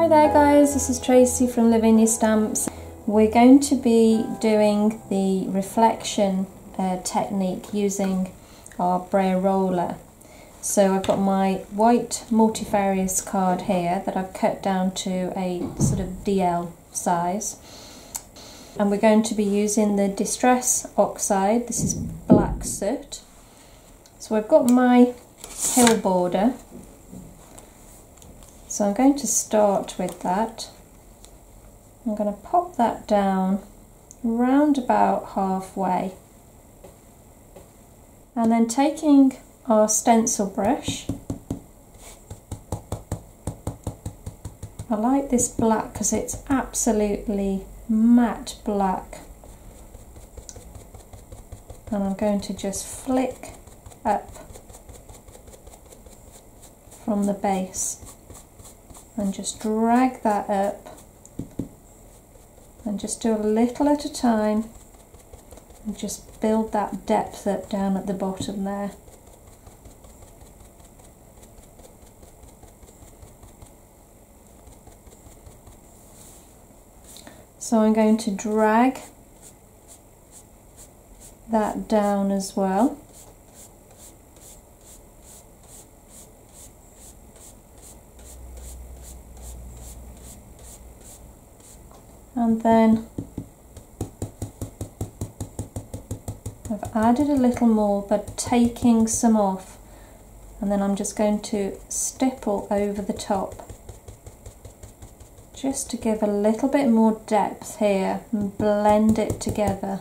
Hi there guys, this is Tracey from Lavinia Stamps. We're going to be doing the reflection technique using our brayer roller. So I've got my white multifarious card here that I've cut down to a sort of DL size. And we're going to be using the Distress Oxide. This is black soot. So I've got my hill border. So I'm going to start with that. I'm going to pop that down round about halfway. And then taking our stencil brush, I like this black because it's absolutely matte black. And I'm going to just flick up from the base and just drag that up and just do a little at a time and just build that depth up down at the bottom there. So I'm going to drag that down as well. And then I've added a little more, but taking some off, and then I'm just going to stipple over the top just to give a little bit more depth here and blend it together.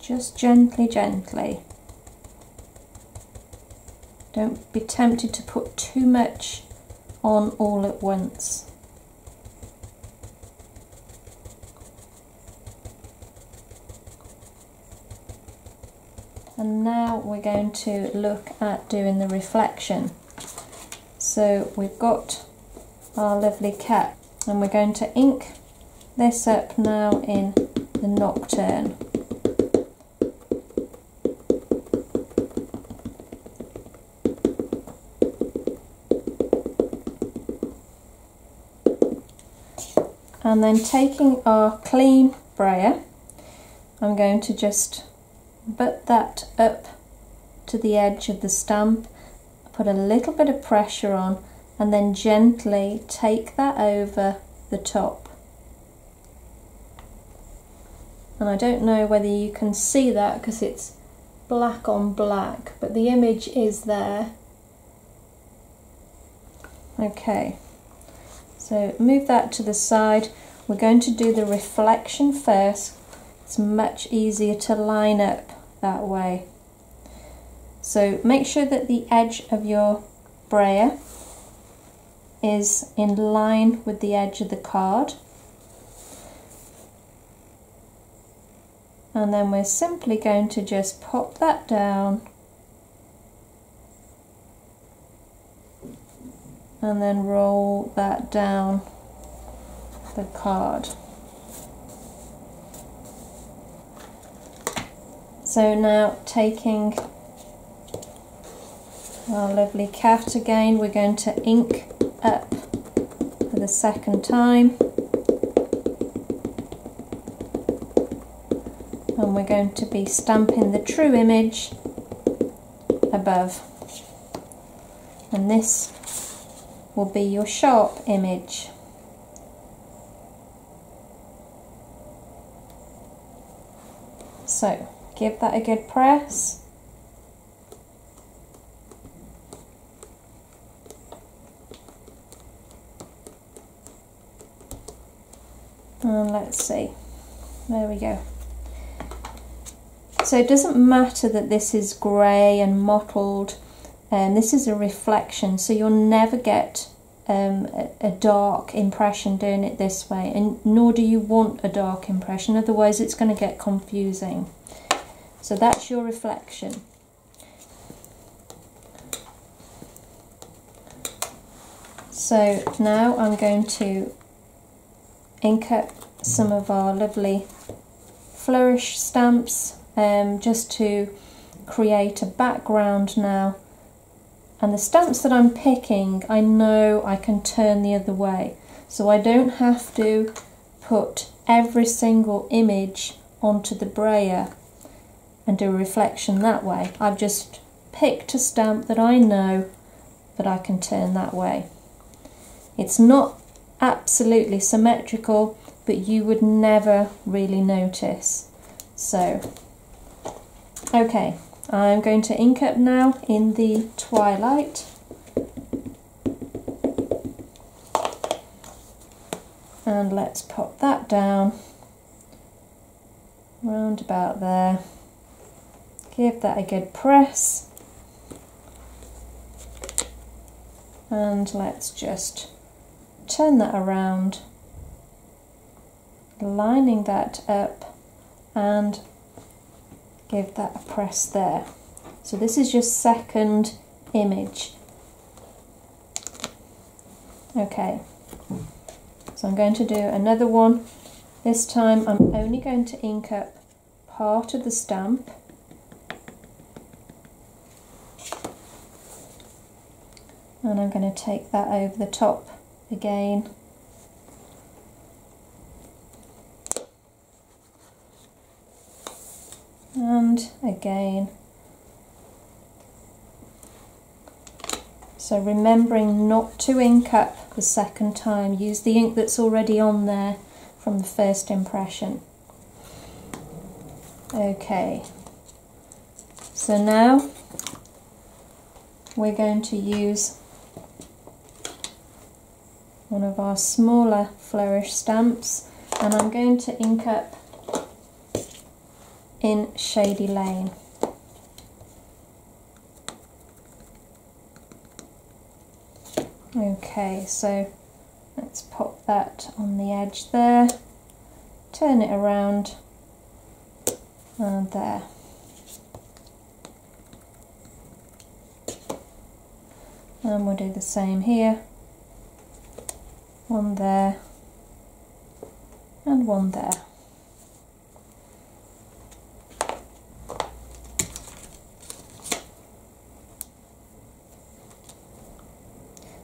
Just gently, gently. Don't be tempted to put too much on all at once. And now we're going to look at doing the reflection. So we've got our lovely cat, and we're going to ink this up now in the Nocturne. And then taking our clean brayer, I'm going to just butt that up to the edge of the stamp, put a little bit of pressure on, and then gently take that over the top. And I don't know whether you can see that because it's black on black, but the image is there. Okay. So move that to the side. We're going to do the reflection first. It's much easier to line up that way. So make sure that the edge of your brayer is in line with the edge of the card. And then we're simply going to just pop that down and then roll that down the card. So now taking our lovely cat again, we're going to ink up for the second time, and we're going to be stamping the true image above, and this will be your sharp image. So give that a good press. And let's see, there we go. So it doesn't matter that this is grey and mottled, and this is a reflection, so you'll never get a dark impression doing it this way, and nor do you want a dark impression, otherwise it's going to get confusing. So that's your reflection. So now I'm going to ink up some of our lovely flourish stamps just to create a background now And the stamps that I'm picking, I know I can turn the other way. So I don't have to put every single image onto the brayer and do a reflection that way. I've just picked a stamp that I know that I can turn that way. It's not absolutely symmetrical, but you would never really notice. So, okay, I'm going to ink up now in the Twilight. And let's pop that down round about there. Give that a good press. And let's just turn that around, lining that up, and give that a press there. So this is your second image. Okay, so I'm going to do another one. This time I'm only going to ink up part of the stamp. And I'm going to take that over the top again. And again. So remembering not to ink up the second time, use the ink that's already on there from the first impression. Okay, so now we're going to use one of our smaller flourish stamps, and I'm going to ink up in Shady Lane. Okay, so let's pop that on the edge there, turn it around, and there. And we'll do the same here. One there, and one there.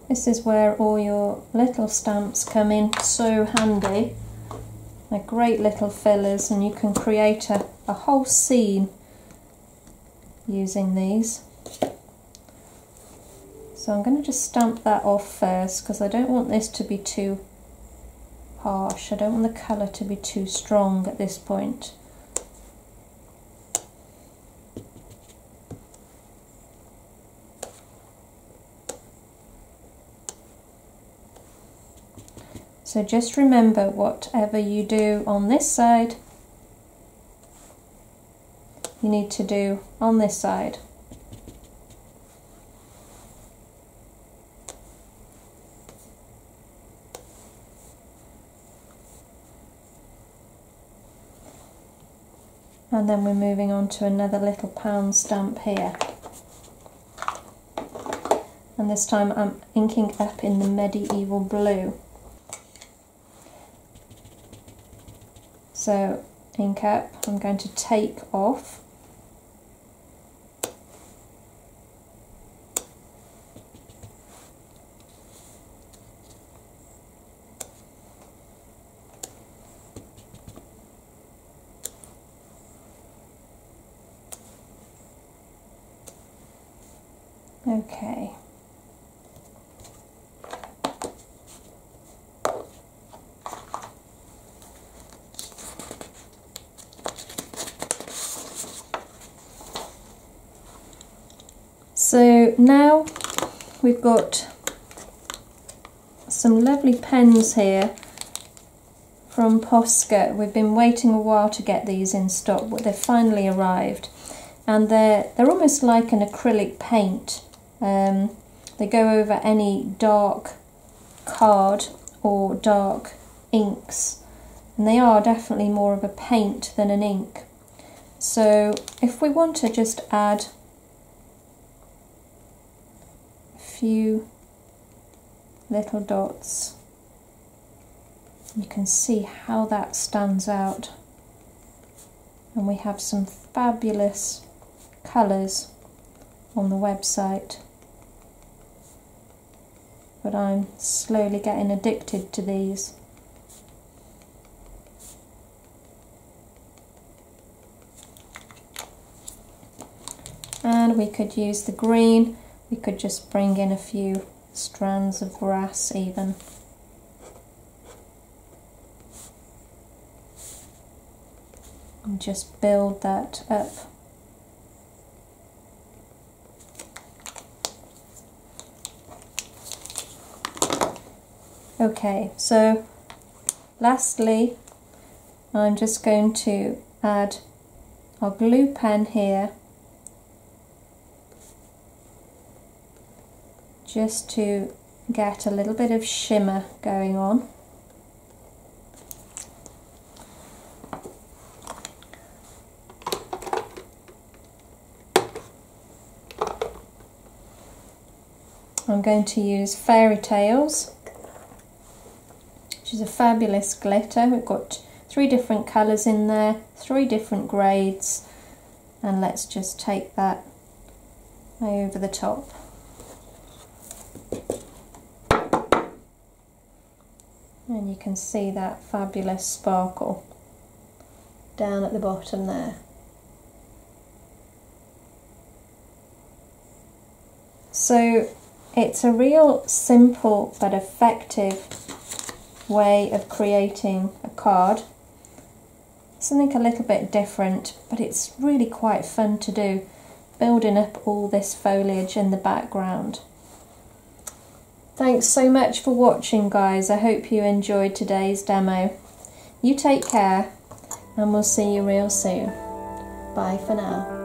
This is where all your little stamps come in so handy. They're great little fillers, and you can create a whole scene using these. So I'm going to just stamp that off first, because I don't want this to be too harsh. I don't want the colour to be too strong at this point. So just remember, whatever you do on this side, you need to do on this side. And then we're moving on to another little pound stamp here. And this time I'm inking up in the medieval blue. So ink up, I'm going to take off. Okay. So now we've got some lovely pens here from Posca. We've been waiting a while to get these in stock, but they've finally arrived, and they're almost like an acrylic paint. They go over any dark card or dark inks, and they are definitely more of a paint than an ink. So if we want to just add a few little dots, you can see how that stands out, and we have some fabulous colours on the website. but I'm slowly getting addicted to these. And we could use the green, we could just bring in a few strands of grass even. And just build that up. Okay, so lastly, I'm just going to add our glue pen here, just to get a little bit of shimmer going on. I'm going to use Fairy Tales, which is a fabulous glitter. We've got 3 different colours in there, 3 different grades, and let's just take that over the top. And you can see that fabulous sparkle down at the bottom there. So it's a real simple but effective way of creating a card. Something a little bit different, but it's really quite fun to do, building up all this foliage in the background. Thanks so much for watching, guys. I hope you enjoyed today's demo. You take care, and we'll see you real soon. Bye for now.